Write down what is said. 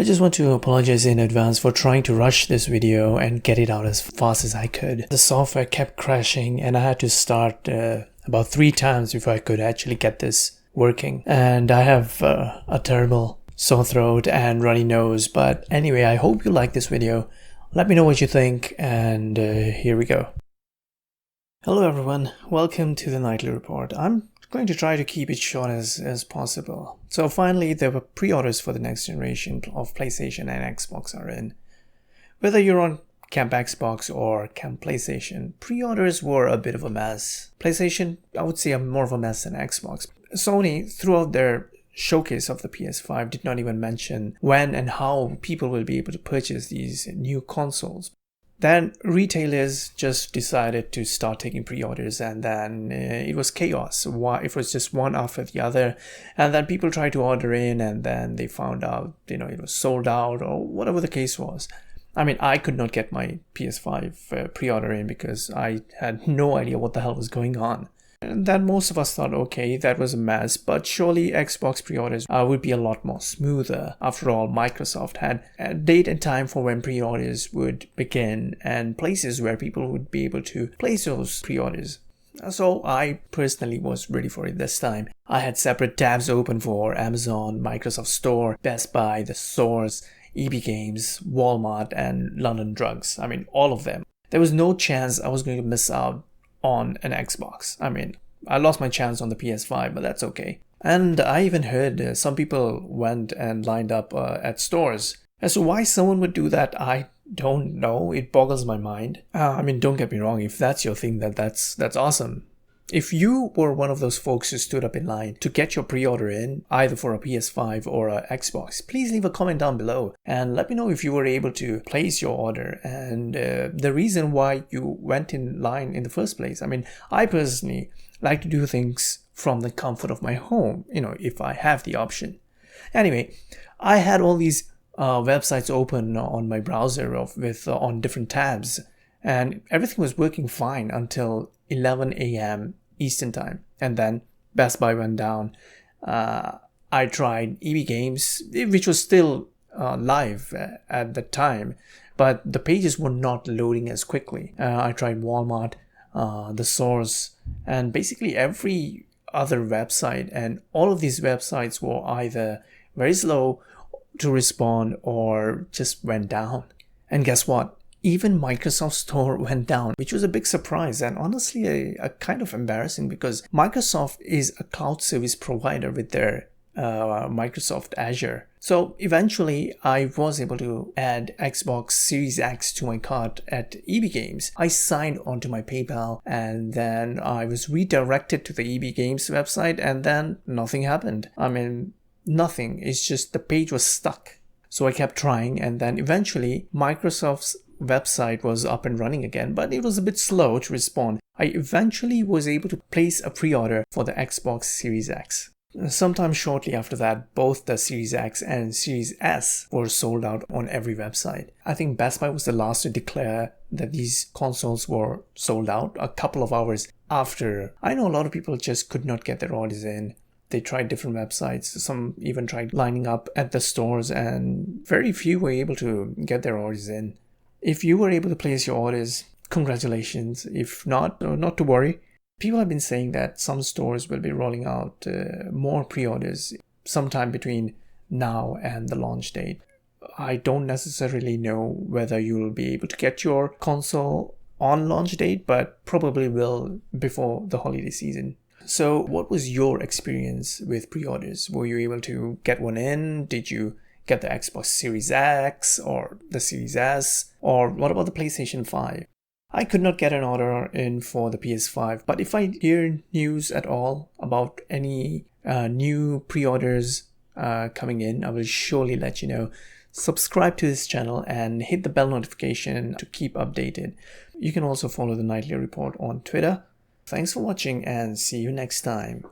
I just want to apologize in advance for trying to rush this video and get it out as fast as I could. The software kept crashing and I had to start about 3 times before I could actually get this working. And I have a terrible sore throat and runny nose. But anyway, I hope you like this video. Let me know what you think, and here we go. Hello everyone, welcome to the Nightly Report. I'm going to try to keep it short as possible. So finally, there were pre-orders for the next generation of PlayStation and Xbox are in. Whether you're on Camp Xbox or Camp PlayStation, pre-orders were a bit of a mess. PlayStation, I would say, more of a mess than Xbox. Sony, throughout their showcase of the PS5, did not even mention when and how people will be able to purchase these new consoles. Then retailers just decided to start taking pre-orders, and then it was chaos. It was just one after the other, and then people tried to order in, and then they found out, it was sold out or whatever the case was. I mean, I could not get my PS5 pre-order in because I had no idea what the hell was going on. And then most of us thought, okay, that was a mess, but surely Xbox pre-orders would be a lot more smoother. After all, Microsoft had a date and time for when pre-orders would begin and places where people would be able to place those pre-orders. So I personally was ready for it this time. I had separate tabs open for Amazon, Microsoft Store, Best Buy, The Source, EB Games, Walmart, and London Drugs. I mean, all of them. There was no chance I was going to miss out on an Xbox. I mean, I lost my chance on the PS5, but that's okay. And I even heard some people went and lined up at stores. As to why someone would do that, I don't know. It boggles my mind. I mean, don't get me wrong. If that's your thing, that's awesome. If you were one of those folks who stood up in line to get your pre-order in, either for a PS5 or a Xbox, please leave a comment down below and let me know if you were able to place your order and the reason why you went in line in the first place. I mean, I personally like to do things from the comfort of my home, if I have the option. Anyway, I had all these websites open on my browser on different tabs, and everything was working fine until 11 a.m. Eastern time, and then Best Buy went down. I tried EB Games, which was still live at the time, but the pages were not loading as quickly. I tried Walmart, The Source, and basically every other website, and all of these websites were either very slow to respond or just went down. And guess what? Even Microsoft Store went down, which was a big surprise and honestly a kind of embarrassing because Microsoft is a cloud service provider with their Microsoft Azure. So eventually I was able to add Xbox Series X to my cart at EB Games. I signed onto my PayPal and then I was redirected to the EB Games website and then nothing happened. I mean, nothing. It's just the page was stuck. So I kept trying and then eventually Microsoft's website was up and running again, but it was a bit slow to respond. I eventually was able to place a pre-order for the Xbox Series X. Sometime shortly after that, both the Series X and Series S were sold out on every website. I think Best Buy was the last to declare that these consoles were sold out a couple of hours after. I know a lot of people just could not get their orders in. They tried different websites. Some even tried lining up at the stores, and very few were able to get their orders in. If you were able to place your orders, congratulations. If not, not to worry. People have been saying that some stores will be rolling out more pre-orders sometime between now and the launch date. I don't necessarily know whether you will be able to get your console on launch date, but probably will before the holiday season. So what was your experience with pre-orders? Were you able to get one in? Did you get the Xbox Series X or the Series S? Or what about the PlayStation 5? I could not get an order in for the PS5, but if I hear news at all about any new pre-orders coming in, I will surely let you know. Subscribe to this channel and hit the bell notification to keep updated. You can also follow the Nightly Report on Twitter. Thanks for watching and see you next time.